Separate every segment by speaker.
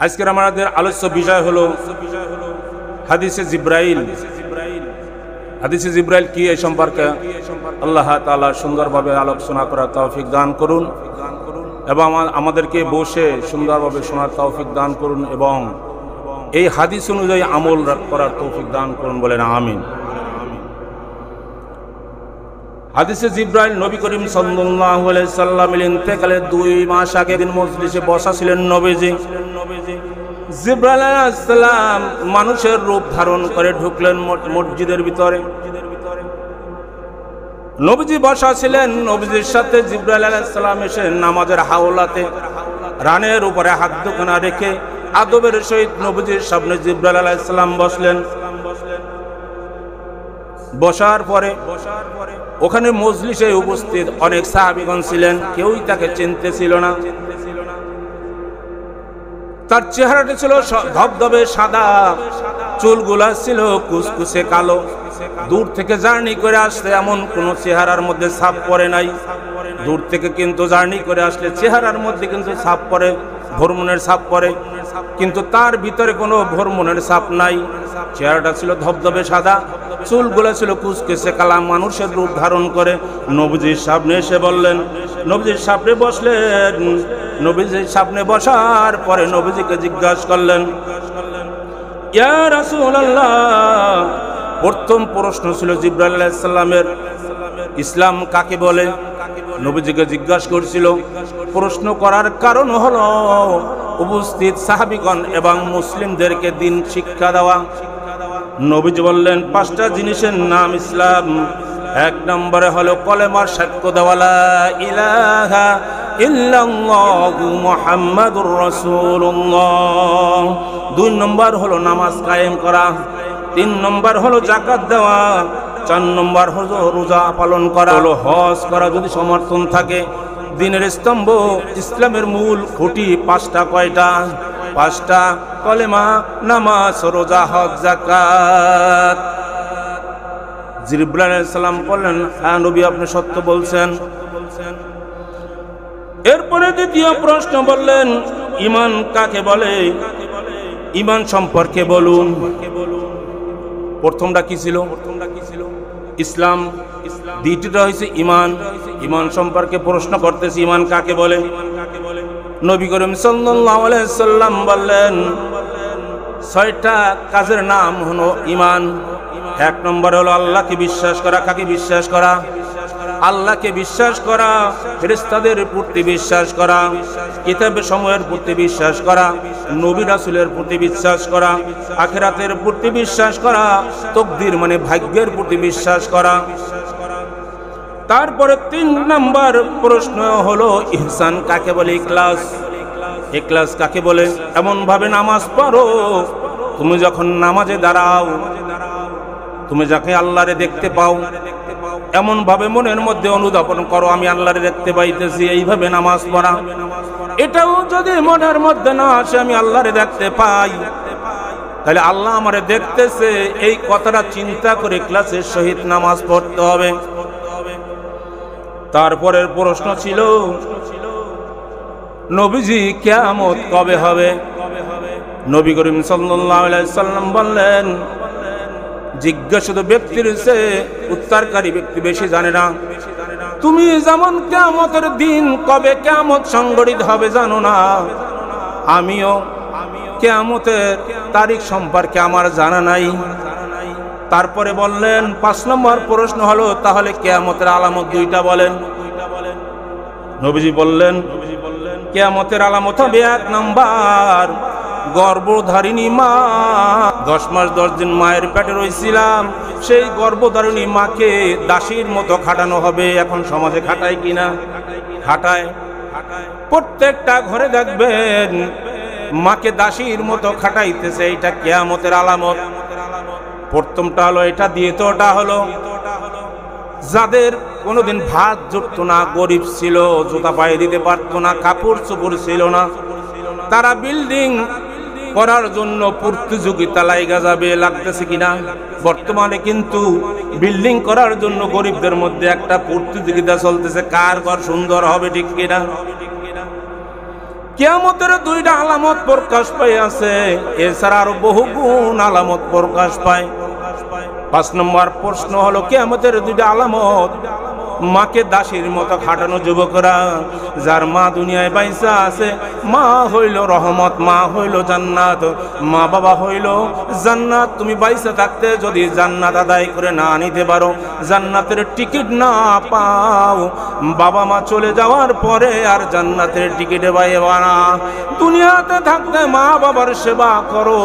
Speaker 1: আজকের আমাদের আলোচ্য বিষয় হলো হাদিসে জিব্রাইল। হাদিসে জিব্রাইল কি, এই সম্পর্কে আল্লাহ তাআলা সুন্দরভাবে আলোচনা করার তৌফিক দান করুন এবং আমাদেরকে বসে সুন্দরভাবে শোনার তৌফিক দান করুন এবং এই হাদিস অনুযায়ী আমল করার তৌফিক দান করুন, বলেন আমিন। হাদিসে জিব্রাইল নবী করিম সাল্লাল্লাহু আলাইহি সাল্লামের ইন্তেকালের 2 মাস আগে দিন মজলিসে বসা ছিলেন নবীজি। জিব্রাইল আলাইহিস সালাম মানুষের রূপ ধারণ করে ঢুকলেন মসজিদের ভিতরে। নবীজি বসা ছিলেন, নবীজির সাথে জিব্রাইল আলাইহিস সালাম এসে নামাজের হাওলাতে রানের উপরে হাত দুখানা রেখে আদবের সহিত নবীজির সামনে জিব্রাইল আলাইহিস সালাম বসলেন। বসার পরে ওখানে মজলিসে উপস্থিত অনেক সাহাবীগণ ছিলেন, কেউই তাকে চিনতে ছিল না। তার চেহারাটা ছিল ধবধবে সাদা, চুলগুলা ছিল কুচকুচে কালো। দূর থেকে জার্নি করে আসলে এমন কোন চেহারার মধ্যে ছাপ পড়ে নাই। দূর থেকে কিন্তু জার্নি করে আসলে চেহারার মধ্যে কিন্তু ছাপ পড়ে, ভ্রমণের ছাপ পড়ে, কিন্তু তার ভিতরে কোনো ভ্রমণের ছাপ নাই। চেহারাটা ছিল ধবধবে সাদা, চুলগুলো ছিল কুচকুচে কালা, মানুষের রূপ ধারণ করে নবীজির সামনে এসে বললেন। নবীজির সামনে বসলেন। নবীজির সামনে বসার পরে নবীজিকে জিজ্ঞাসা করলেন, ইয়া রাসূলুল্লাহ। প্রথম প্রশ্ন ছিল জিব্রাইল আলাইহিস সালামের, ইসলাম কাকে বলে? নবীজিকে জিজ্ঞাসা করছিল। প্রশ্ন করার কারণ হলো উপস্থিত সাহাবীগণ এবং মুসলিমদেরকে দিন শিক্ষা দেওয়া। নবীজি বললেন 5টা জিনিসের নাম ইসলাম। 1 নম্বরে হলো কলেমার সাক্ষ্য দেওয়া, লা ইলাহা ইল্লাল্লাহু মুহাম্মাদুর রাসূলুল্লাহ। 2 নম্বর হলো নামাজ কায়েম করা। 3 নম্বর হলো যাকাত দেওয়া। 4 নম্বর হলো রোজা পালন করা, হলো হজ করা যদি সমর্থন থাকে। দিনের স্তম্ভ ইসলামের মূল খুঁটি 5টা। কয়টা? 5টা। কলেমা, নামাজ, রোজা, হজ, যাকাত। জিব্রাইল আলাইহিস সালাম বললেন, হ্যাঁ নবী, আপনি সত্য বলছেন। এরপরে দ্বিতীয় প্রশ্ন বললেন, ঈমান কাকে বলে? ঈমান সম্পর্কে বলুন। প্রথমটা কি ছিল? ইসলাম। দ্বিতীয়টা হয়েছে ঈমান। ঈমান সম্পর্কে প্রশ্ন করতেছি, ঈমান কাকে বলে? নবী করিম সাল্লাল্লাহু আলাইহি সাল্লাম বললেন 6টা কাজের নাম হলো ঈমান। 1 নম্বর হলো আল্লাহকে বিশ্বাস করা। কাকে বিশ্বাস করা? আল্লাহকে বিশ্বাস করা, ফেরেশতাদের প্রতি বিশ্বাস করা, কিতাব সমূহের প্রতি বিশ্বাস করা, নবী রাসূলের প্রতি বিশ্বাস করা, আখিরাতের প্রতি বিশ্বাস করা, তাকদীর মানে ভাগ্যের প্রতি বিশ্বাস করা। তারপরে 3 নম্বর প্রশ্ন হলো ইহসান কাকে বলে? ইখলাস। ইখলাস কাকে বলে? এমন ভাবে নামাজ পড়ো, তুমি যখন নামাজে দাঁড়াও তুমি যাকে আল্লাহরে দেখতে পাও এমন ভাবে মনের মধ্যে অনুধাবন করো, আমি আল্লাহরে দেখতে পাইতেছি, এইভাবে নামাজ পড়া। এটাও যদি মনের মধ্যে না আসে আমি আল্লাহরে দেখতে পাই, তাহলে আল্লাহ আমারে দেখতেছে, এই কথাটা চিন্তা করে ইখলাসের সহিত নামাজ পড়তে হবে। তারপরের প্রশ্ন ছিল নবীজি কিয়ামত কবে হবে? নবী করিম সাল্লাল্লাহু আলাইহি সাল্লাম বললেন, জিজ্ঞাসিত ব্যক্তির চেয়ে উত্তরকারী ব্যক্তি বেশি জানে না। তুমি যেমন কিয়ামতের দিন কবে কিয়ামত সংঘটিত হবে জানো না, আমিও কিয়ামতের তারিখ সম্পর্কে আমার জানা নাই। তারপরে বললেন 5 নম্বর প্রশ্ন হলো, তাহলে কিয়ামতের আলামত 2টা বলেন। নবীজি বললেন কিয়ামতের আলামত হবে 1 নম্বর গর্ভধারিণী মা। 10 মাস 10 দিন মায়ের পেটে রয়েছিলাম, সেই গর্ভধারিণী মাকে দাসীর মতো খাটানো হবে। এখন সমাজে খাটায় কিনা? খাটায়। প্রত্যেকটা ঘরে দেখবেন মাকে দাসীর মতো খাটাইতেছে, এটা কিয়ামতের আলামত। প্রথমটা হলো এটা। দ্বিতীয়টা হলো যাদের কোনোদিন ভাত জুটতো না, গরিব ছিল, জুতা পায়ে দিতে পারতো না, কাপড় চোপড় ছিল না, তারা বিল্ডিং করার জন্য প্রতিযোগিতা লাগা যাবে। লাগতেছে কিনা? বর্তমানে কিন্তু বিল্ডিং করার জন্য গরিবদের মধ্যে একটা প্রতিযোগিতা চলতেছে, কার ঘর সুন্দর হবে, ঠিক কিনা? কিয়ামতের দুইটা আলামত প্রকাশ পায় আছে, এছাড়া আরো বহু গুণ আলামত প্রকাশ পায়। 5 নম্বর প্রশ্ন হলো কিয়ামতের দুইটা আলামত। মাকে দাসীর মতো খাটানো যুবকরা, যার মা দুনিয়ায় বাইসা আছে, মা হইল রহমত, মা হইল জান্নাত, মা বাবা হইল জান্নাত। তুমি বাইসা থাকতে যদি জান্নাত আদায় করে না নিতে পারো, জান্নাতের টিকিট না পাও, বাবা মা চলে যাওয়ার পরে আর জান্নাতের টিকিটে পাইবা না। দুনিয়াতে থাকতে মা বাবার সেবা করো,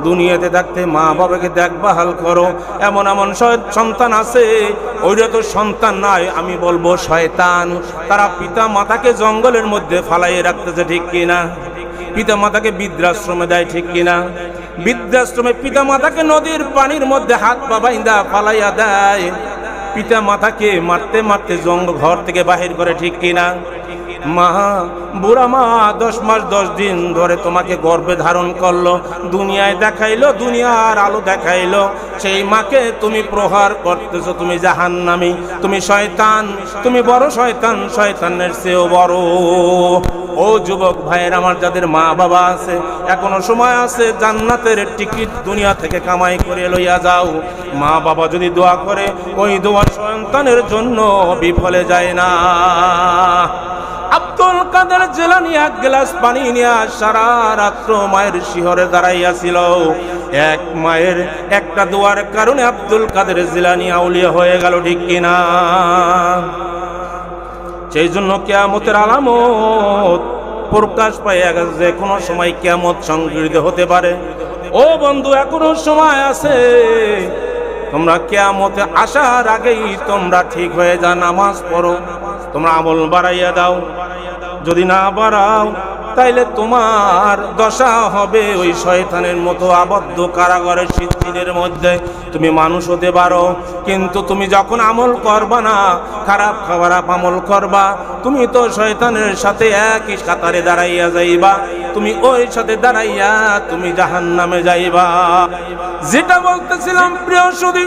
Speaker 1: দুনিয়াতে থাকতে মা বাবাকে দেখভাল করো। এমন এমন সন্তান আছে, ওইটা তো সন্তান না, আমি বলবো শয়তান। তারা পিতা মাতাকে জঙ্গলের মধ্যে ফালাইয়ে রাখতেছে, ঠিক কিনা? পিতা মাতাকে বৃদ্ধাশ্রমে দেয়, ঠিক কিনা? বৃদ্ধাশ্রমে পিতা মাতাকে নদীর পানির মধ্যে হাত পা বাইন্ধা ফালাইয়া দেয়, পিতা মাতাকে মারতে মারতে ঘর থেকে বাহির করে, ঠিক কিনা? মা, বুড়া মা 10 মাস 10 দিন ধরে তোমাকে গর্ভে ধারণ করলো, দুনিয়ায় দেখাইলো, দুনিয়ার আলো দেখাইলো, সেই মাকে তুমি প্রহার করতেছো, তুমি জাহান্নামী, তুমি শয়তান, তুমি বড় শয়তান, শয়তানের চেয়েও বড়। ও যুবক ভাইয়ের আমার, যাদের মা বাবা আছে, এখনো সময় আছে, জান্নাতের টিকিট দুনিয়া থেকে কামাই করে লইয়া যাও। মা বাবা যদি দোয়া করে, ওই দোয়া সন্তানের জন্য বিফলে যায় না। আব্দুল কাদের জিলানী 1 গ্লাস পানি নিয়ে সারা রাত্র মায়ের শিহরে দাঁড়াইয়াছিল। এক মায়ের একটা দোয়ার কারণে আব্দুল কাদের জিলানী আউলিয়া হয়ে গেল, ঠিক কিনা? সেই জন্য কিয়ামতের আলামত প্রকাশ পায় গেছে, যে কোনো সময় কিয়ামত সংঘটিত হতে পারে। ও বন্ধু, এখনো সময় আছে, তোমরা কিয়ামতে আসার আগেই তোমরা ঠিক হয়ে যা, নামাজ পড়ো, তোমরা আমল বাড়াইয়া দাও। যদি না বাড়াও, তাইলে তোমার দশা হবে ওই শয়তানের মতো আবদ্ধ কারাগারের সিদ্ধির মধ্যে। তুমি মানুষ হতে পারো, কিন্তু তুমি যখন আমল করবা না, খারাপ খারাপ আমল করবা, তুমি তো শয়তানের সাথে একই কাতারে দাঁড়াইয়া যাইবা। তুমি ওই সাথে দাঁড়াইয়া তুমি জাহান্নামে যাইবা। যেটা বলতেছিলাম প্রিয় সুধী,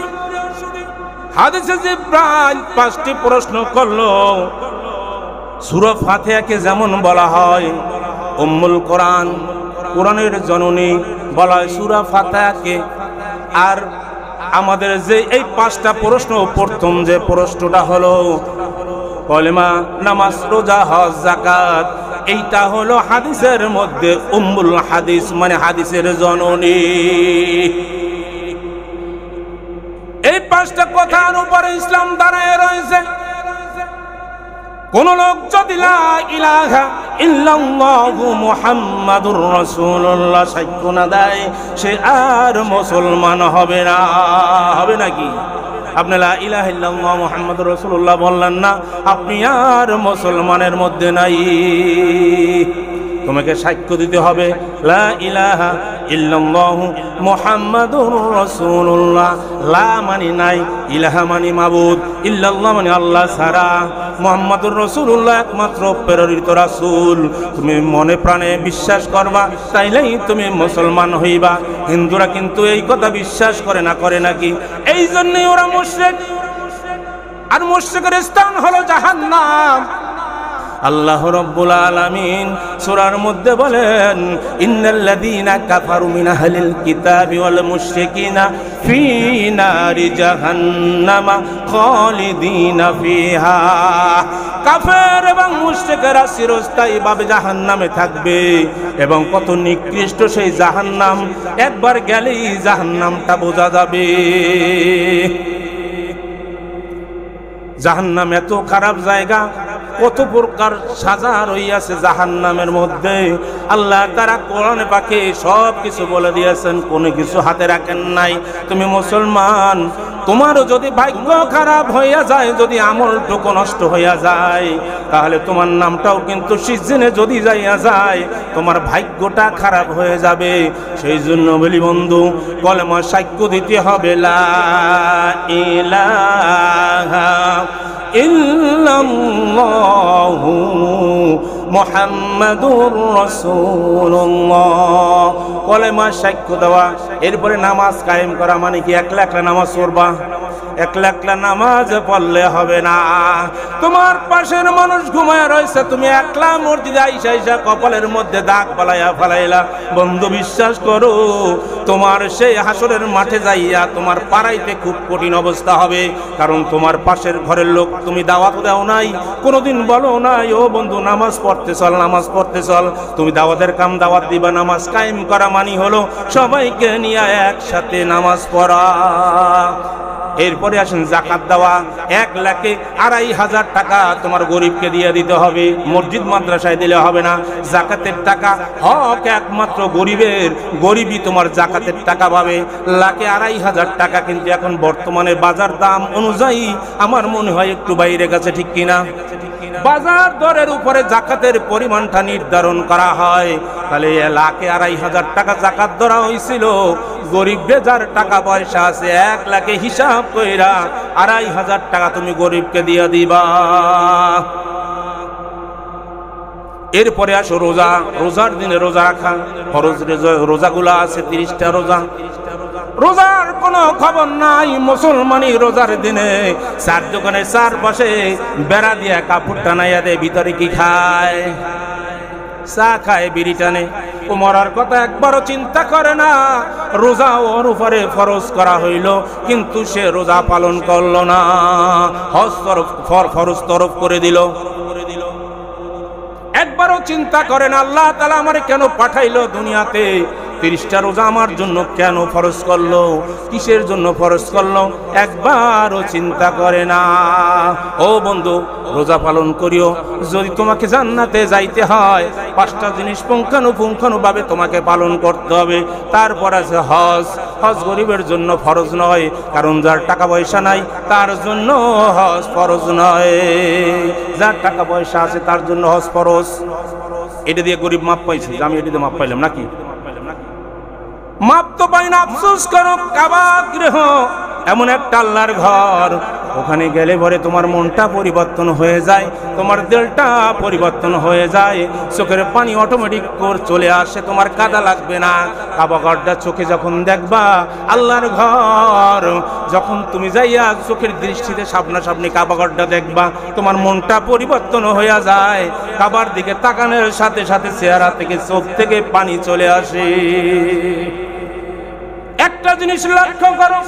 Speaker 1: হাদিসে জিবরাইল 5টি প্রশ্ন করলো। সূরা ফাতিহাকে যেমন বলা হয় উম্মুল কোরআন, কোরআনের জননী বলা হয় সূরা ফাতিহাকে, আর আমাদের যে এই 5টা প্রশ্ন, প্রথম যে প্রশ্নটা হলো কলেমা, নামাজ, রোজা, হজ, যাকাত, এইটা হলো হাদিসের মধ্যে উম্মুল হাদিস, মানে হাদিসের জননী। এই 5টা কথার উপরে ইসলাম দাঁড়ায় রয়েছে। কোন লোক যদি লা ইলাহা ইল্লাল্লাহু মুহাম্মাদুর রাসূলুল্লাহ সাক্ষ্য না দেয়, সে আর মুসলমান হবে না। হবে নাকি? আপনি লা ইলাহা ইল্লাল্লাহ মুহাম্মাদুর রাসূলুল্লাহ বললেন না, আপনি আর মুসলমানের মধ্যে নাই। তোমাকে সাক্ষ্য দিতে হবে লা ইলাহা ইল্লাল্লাহু মুহাম্মাদুর রাসূলুল্লাহ। লা মানে নাই, ইলাহা মানে মাবুদ, ইল্লাল্লাহ মানে আল্লাহ ছাড়া, মুহাম্মাদুর রাসূলুল্লাহ একমাত্র প্রেরিত রাসূল। তুমি মনে প্রাণে বিশ্বাস করবা, তাইলেই তুমি মুসলমান হইবা। হিন্দুরা কিন্তু এই কথা বিশ্বাস করে না, করে নাকি? এই জন্যই ওরা মুশরিক, আর মুশরিকের স্থান হলো জাহান্নাম। আল্লাহ রাব্বুল আলামিন সূরার মধ্যে বলেন, ইন্নাল্লাযীনা কাফারু মিন আহলিল কিতাবি ওয়াল মুশরিকিনা ফী নারি জাহান্নামা খালিদিনা ফিহা। কাফের এবং মুশরিকরা চিরস্থায়ীভাবে জাহান্নামে থাকবে, এবং কত নিকৃষ্ট সেই জাহান্নাম, একবার গেলেই জাহান্নামটা বোঝা যাবে। জাহান্নাম এত খারাপ জায়গা, কত প্রকার সাজা রইয়াছে জাহান্নামের মধ্যে। আল্লাহ তারা কোরআনে পাকে সব কিছু বলে দিয়েছেন, কোনো কিছু হাতে রাখেন নাই। তুমি মুসলমান, তোমারও যদি ভাগ্য খারাপ হইয়া যায়, যদি আমলটুকু নষ্ট হইয়া যায়, তাহলে তোমার নামটাও কিন্তু সিজনে যদি যাইয়া যায়, তোমার ভাগ্যটা খারাপ হয়ে যাবে। সেই জন্য বলি বন্ধু, কলেমা সাক্ষ্য দিতে হবে লা ইলাহা ইল্লাল্লাহু মুহাম্মাদুর রাসূলুল্লাহ। কলেমা সাক্ষ্য দেওয়া, এরপরে নামাজ কায়েম করা, মানে কি একলা একলা নামাজ পড়বা? একলা একলা নামাজ পড়লে হবে না। তোমার পাশের মানুষ ঘুমায় রয়েছে, তুমি একলা মসজিদে আইসা আইসা কপালের মধ্যে দাগ ফালাইয়া ফালাইলা। বন্ধু বিশ্বাস করো, তোমার সেই হাসরের মাঠে যাইয়া তোমার পাড়াইতে খুব কঠিন অবস্থা হবে। কারণ তোমার পাশের ঘরের লোক তুমি দাওয়াত দাও নাই, কোনোদিন বলো নাই ও বন্ধু নামাজ পড়তে চল, নামাজ পড়তে চল। তুমি দাওয়াতের কাম দাওয়াত দিবা, নামাজ কায়েম করা মানি হলো সবাইকে নিয়ে একসাথে নামাজ পড়া। এরপরে আসেন জাকাত দেওয়া। 1,02,500 টাকা তোমার গরিবকে দিয়ে দিতে হবে, মসজিদ মাদ্রাসায় দিলে হবে না। জাকাতের টাকা হক একমাত্র গরিবের, গরিবই তোমার জাকাতের টাকা পাবে। 1,02,500 টাকা কিন্তু এখন বর্তমানে বাজার দাম অনুযায়ী আমার মনে হয় একটু বাইরে গেছে, ঠিক কিনা? বাজার দরের উপরে জাকাতের পরিমাণটা নির্ধারণ করা হয়। তাহলে 1,02,500 টাকা জাকাত ধরা হয়েছিল। গরিব যার টাকা পয়সা আছে 1 লাখে হিসাব কইরা 2,500 টাকা তুমি গরিবকে দিয়ে দিবা। এরপরে আসো রোজা। রোজার দিনে রোজা রাখা ফরজ। রোজাগুলা আছে 30টা রোজা। রোজার কোনো খবর নাই। মুসলমানি রোজার দিনে চার দোকানের চারপাশে বেড়া দিয়ে কাপড় টানাইয়া দেয়, ভিতরে কি খায়? চা খায়, বিড়ি টানে। ও মরার কথা একবারও চিন্তা করে না। রোজা ওর উপরে ফরজ করা হইল, কিন্তু সে রোজা পালন করলো না। হজ ফরজ তরফ করে দিল। একবারও চিন্তা করেন আল্লাহ তাআলা আমারে কেন পাঠাইলো দুনিয়াতে? 30টা রোজা আমার জন্য কেন ফরজ করলো? কিসের জন্য ফরজ করলো? একবারও চিন্তা করে না। ও বন্ধু, রোজা পালন করিও। যদি তোমাকে জান্নাতে যাইতে হয় 5টা জিনিস পুঙ্খানুপুঙ্খানুভাবে তোমাকে পালন করতে হবে। তারপর আছে হজ। হজ গরিবের জন্য ফরজ নয়, কারণ যার টাকা পয়সা নাই তার জন্য হজ ফরজ নয়। যার টাকা পয়সা আছে তার জন্য হজ ফরজ। এটা দিয়ে গরিব মাপ পাইছে, আমি এটা দিয়ে মাপ পাইলাম নাকি? মাপ তো পাই না, আফসোস করো। কাবা গৃহ এমন একটা আল্লাহর ঘর, ওখানে গেলে পরে তোমার মনটা পরিবর্তন হয়ে যায়, তোমার দিলটা পরিবর্তন হয়ে যায়, চোখের পানি অটোমেটিক চলে আসে, তোমার কাদা লাগবে না। কাবা ঘরটা চোখে যখন দেখবা, আল্লাহর ঘর যখন তুমি যাইয়া চোখের দৃষ্টিতে সামনাসামনি কাবা ঘরটা দেখবা, তোমার মনটা পরিবর্তন হয়ে যায়। কাবার দিকে তাকানোর সাথে সাথে চেহারা থেকে চোখ থেকে পানি চলে আসে। একটা জিনিস লক্ষ্য করো,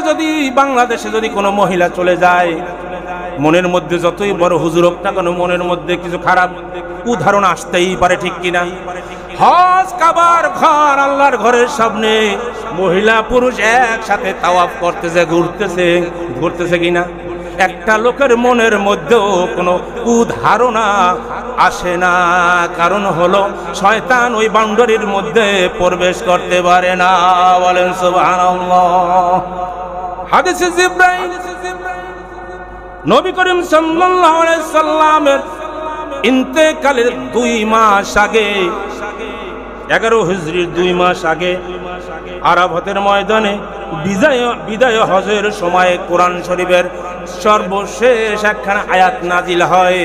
Speaker 1: যদি বাংলাদেশে যদি কোনো মহিলা চলে যায়, মনের মধ্যে যতই বড় হুজুর হোক না কেন, মনের মধ্যে কিছু খারাপ উদাহরণ আসতেই পারে, ঠিক কিনা? হজ কাবার ঘর, আল্লাহর ঘরের সামনে মহিলা পুরুষ একসাথে তাওয়াফ করতেছে, ঘুরতেছে কিনা? একটা লোকের মনের মধ্যেও কোনো কুধারণা আসে না। কারণ হলো শয়তান ওই বাউন্ডারির মধ্যে প্রবেশ করতে পারে না। বলেন সুবহানাল্লাহ। হাদিসে জিবরাইল নবী করিম সাল্লাল্লাহু আলাইহি সাল্লামের ইন্তেকালের 2 মাস আগে, 11 হিজরির 2 মাস আগে আরাফাতের ময়দানে বিদায় হজের সময় কোরআন শরীফের সর্বশেষ একখানা আয়াত নাজিল হয়।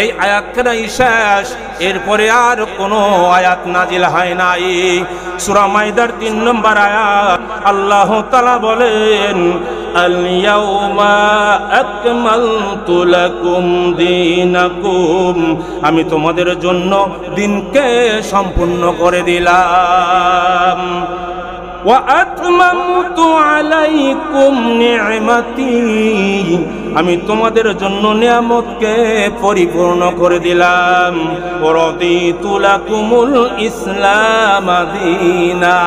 Speaker 1: এই আয়াতখানাই শেষ, এরপরে আর কোনো আয়াত নাজিল হয় নাই। সূরা মাইদার 3 নম্বর আয়াত আল্লাহ তাআলা বলেন, আল ইয়াউমা আকমালতু লাকুম দীনাকুম, আমি তোমাদের জন্য দিনকে সম্পূর্ণ করে দিলাম। ওয়া আতমামতু আলাইকুম নি'মাতি, আমি তোমাদের জন্য নিয়ামতকে পরিপূর্ণ করে দিলাম। ওয়ারাদিতু লাকুমুল ইসলাম দীনা,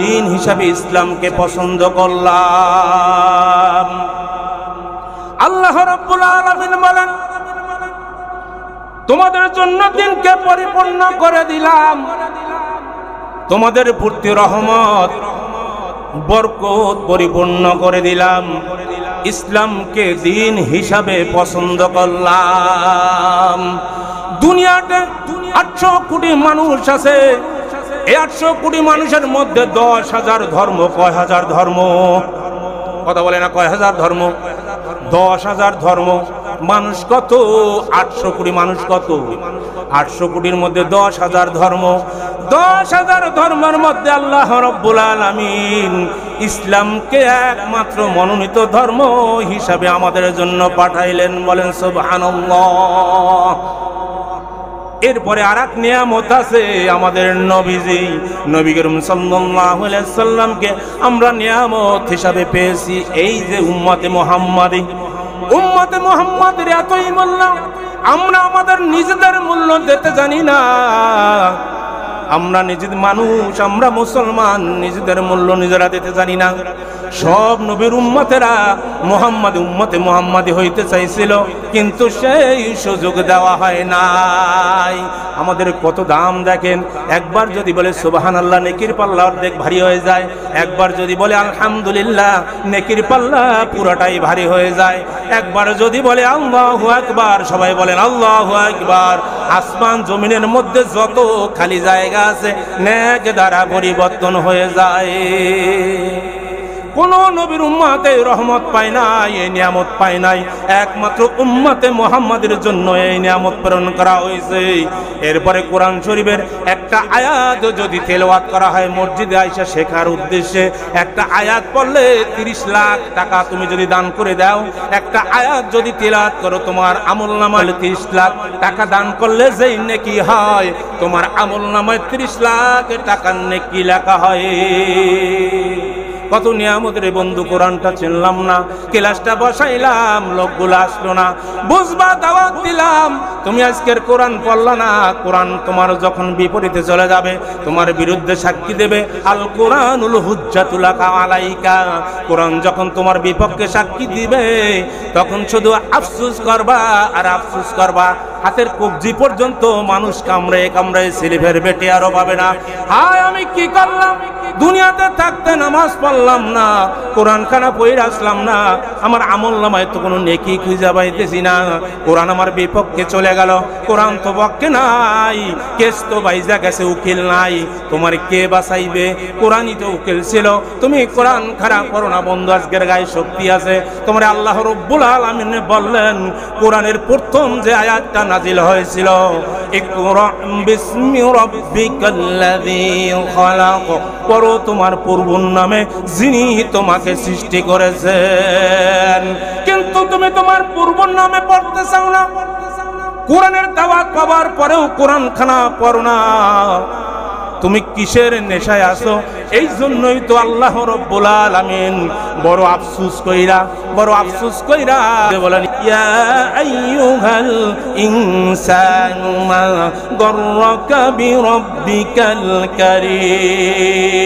Speaker 1: দিন হিসাবে ইসলামকে পছন্দ করলাম। আল্লাহ রাব্বুল আলামিন বলেন, তোমাদের জন্য দিনকে পরিপূর্ণ করে দিলাম, তোমাদের প্রতি রহমত বরকত পরিপূর্ণ করে দিলাম, ইসলামকে দিন হিসাবে পছন্দ করলাম। দুনিয়াতে 800 কোটি মানুষ আছে। এই 800 কোটি মানুষের মধ্যে 10,000 ধর্ম। কয় হাজার ধর্ম? কথা বলে না, কয় হাজার ধর্ম? 10,000 ধর্ম। মানুষ কত? 800 কোটি মানুষ কত? 800 কোটির মধ্যে 10,000 ধর্ম। 10,000 ধর্মের মধ্যে আল্লাহ রাব্বুল আলামিন ইসলামকে একমাত্র মনোনীত ধর্ম হিসাবে আমাদের জন্য পাঠাইলেন। বলেন সুবহানাল্লাহ। এরপরে আরেক নিয়ামত আছে আমাদের নবীজি, নবী করিম সাল্লাল্লাহু আলাইহি সাল্লামকে আমরা নিয়ামত হিসাবে পেয়েছি। এই যে উম্মতে মুহাম্মাদি, উম্মতে মুহাম্মাদের এতই মূল্য, আমরা আমাদের নিজেদের মূল্য দিতে জানি না। আমরা নিজেদের মানুষ, আমরা মুসলমান, নিজেদের মূল্য নিজেরা দিতে জানি না। সব নবীর উম্মতেরা উম্মতে মুহাম্মাদি হইতে চাইছিল, কিন্তু সেই সুযোগ দেওয়া হয় নাই। আমাদের কত দাম দেখেন। একবার যদি বলে সুবহানাল্লাহ, নেকির পাল্লা অর্ধেক ভারী হয়ে যায়। একবার যদি বলে আলহামদুলিল্লাহ, নেকির পাল্লা পুরোটাই ভারী হয়ে যায়। একবার যদি বলে আল্লাহু আকবার, সবাই বলেন আল্লাহু আকবার, আসমান জমিনের মধ্যে যত খালি জায়গা আছে নেক দ্বারা পরিবর্তন হয়ে যায়। কোন নবীর উম্মতে রহমত পায় নাই, এই নিয়ামত পায় নাই, একমাত্র উম্মতে মুহাম্মাদের জন্য এই নিয়ামত প্রেরণ করা হয়েছে। এরপরে কোরআন শরীফের একটা আয়াত যদি তেলাওয়াত করা হয় মসজিদে আইসা শেখার উদ্দেশ্যে, একটা আয়াত পড়লে 30 লাখ টাকা তুমি যদি দান করে দাও, একটা আয়াত যদি তেলাওয়াত করো তোমার আমলনামায় 30 লাখ টাকা দান করলে যেই নেকি হয়, তোমার আমলনামায় 30 লাখ টাকার নেকি লেখা হয়। কত নিয়ামতের বন্ধু। কোরআনটা চিনলাম না, ক্লাসটা বসাইলাম, লোকগুলো আসলো না, বুঝবা দাওয়াত দিলাম, তুমি আজকের কোরআন পড়লা না। কোরআন তোমার যখন বিপরীতে চলে যাবে, তোমার বিরুদ্ধে সাক্ষী দেবে। আল কোরআনুল হুজ্জাতুল লাকা আলাইকা, কোরআন যখন তোমার বিপক্ষে সাক্ষী দিবে, তখন শুধু আফসোস করবা আর আফসোস করবা। হাতের কবজি পর্যন্ত মানুষ কামড়ে কামড়ে সিলিভের বেটে আরো পাবে না। হায় আমি কি করলাম, দুনিয়াতে থাকতে নামাজ পড়লাম না, কোরআন খানা পড়ে আসলাম না, আমার আমলনামায় তো কোনো নেকি খুঁজে পাইতেছি না। কোরআন আমার বিপক্ষে চলে গেল, কোরআন তো পক্ষে নাই, কেস তো বাইজা গেছে, উকিল নাই, তোমার কে বাঁচাইবে? কোরআনই তো উকিল ছিল। তুমি কোরআন খারাপ করো না বন্ধু, আজকের গায়ে শক্তি আছে। তোমার আল্লাহ রাব্বুল আলামিন বললেন, কোরআনের প্রথম যে আয়াতটা নাজিল হয়েছিল, ইকরা বিসমি রাব্বিকাল্লাযী খালাক, পড়ো তোমার প্রভুর নামে যিনি তোমাকে সৃষ্টি করেছেন। কিন্তু তুমি তোমার প্রভুর নামে পড়তে চাও না, কোরআনের দাওয়াত পাওয়ার পরেও কোরআন খানা পড়ো না। তুমি কিসের নেশায় আছো? এই জন্যই তো আল্লাহ রাব্বুল আলামিন বড় আফসোস কইরা বলেন, ইয়া আইয়ুহাল ইনসানু মা গররাকা বিরাব্বিকাল কারীম।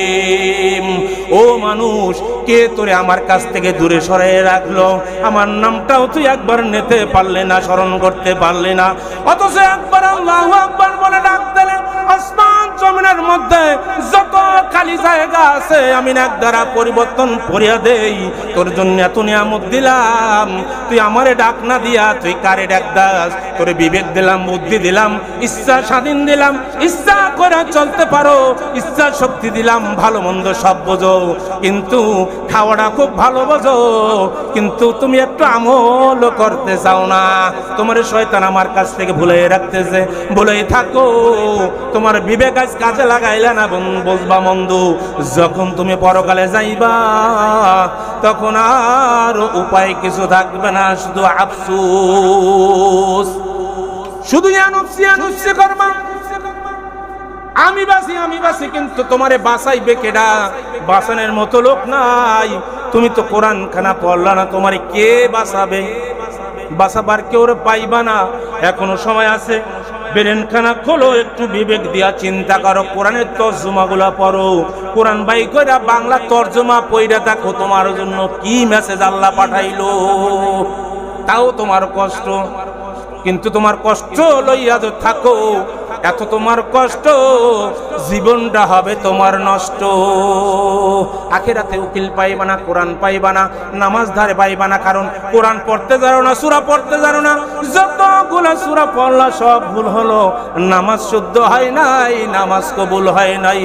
Speaker 1: ও মানুষ, কে তোরে আমার কাছ থেকে দূরে সরিয়ে রাখলো? আমার নামটাও তুই একবার নিতে পারলে না, স্মরণ করতে পারলে না, অথচ একবার আল্লাহু আকবার বলে ডাক দিলে আসমান জমিনের মধ্যে যত খালি জায়গা আছে আমি এক দ্বারা পরিবর্তন করিয়া দেই। তোর জন্য এত নিয়ামত দিলাম, তুই আমারে ডাক না দিয়া তুই কারে ডাক দাস? তোরে বিবেক দিলাম, বুদ্ধি দিলাম, ইচ্ছা স্বাধীন দিলাম, ইচ্ছা করে চলতে পারো, ইচ্ছা শক্তি দিলাম, ভালো মন্দ সব বোঝো, কিন্তু খাওয়াটা খুব ভালো বোঝো, কিন্তু তুমি একটু আমল করতে চাও না। তোমার শয়তান আমার কাছ থেকে ভুলাই রাখতেছে, ভুলাই থাকো, তোমার বিবেক আজ কাজে লাগাইলে না বুঝবা বন্ধু, যখন তুমি পরকালে যাইবা তখন আর উপায় কিছু থাকবে না, শুধু আফসোস, শুধু আনুসি করবা। আমি বাসি, কিন্তু তোমারে বাঁচাইবে কেডা? বাঁচানোর মতো লোক নাই। তুমি তো কোরআন খানা পড়লা না, তোমারে কে বাঁচাবে? বাঁচাবার কেউ পাইবা না। এখনো সময় আছে, ব্রেন খানা খোলো, একটু বিবেক দিয়া চিন্তা করো, কোরআনের তর্জমা গুলা পড়ো, কোরআন বাই কইরা বাংলা তর্জমা পইরা দেখো তোমার জন্য কি মেসেজ আল্লাহ পাঠাইলো। তাও তোমার কষ্ট, কিন্তু তোমার কষ্ট লইয়া তো থাকো, এত তোমার কষ্ট, জীবনটা হবে তোমার নষ্ট। আখিরাতে উকিল পাইবা না, কোরআন পাইবা না, নামাজ ধারে পাইবা না, কারণ কোরআন পড়তে জানো না, সূরা পড়তে জানো না। যতগুলো সূরা পড়লা সব ভুল হলো, নামাজ শুদ্ধ হয় নাই, নামাজ কবুল হয় নাই।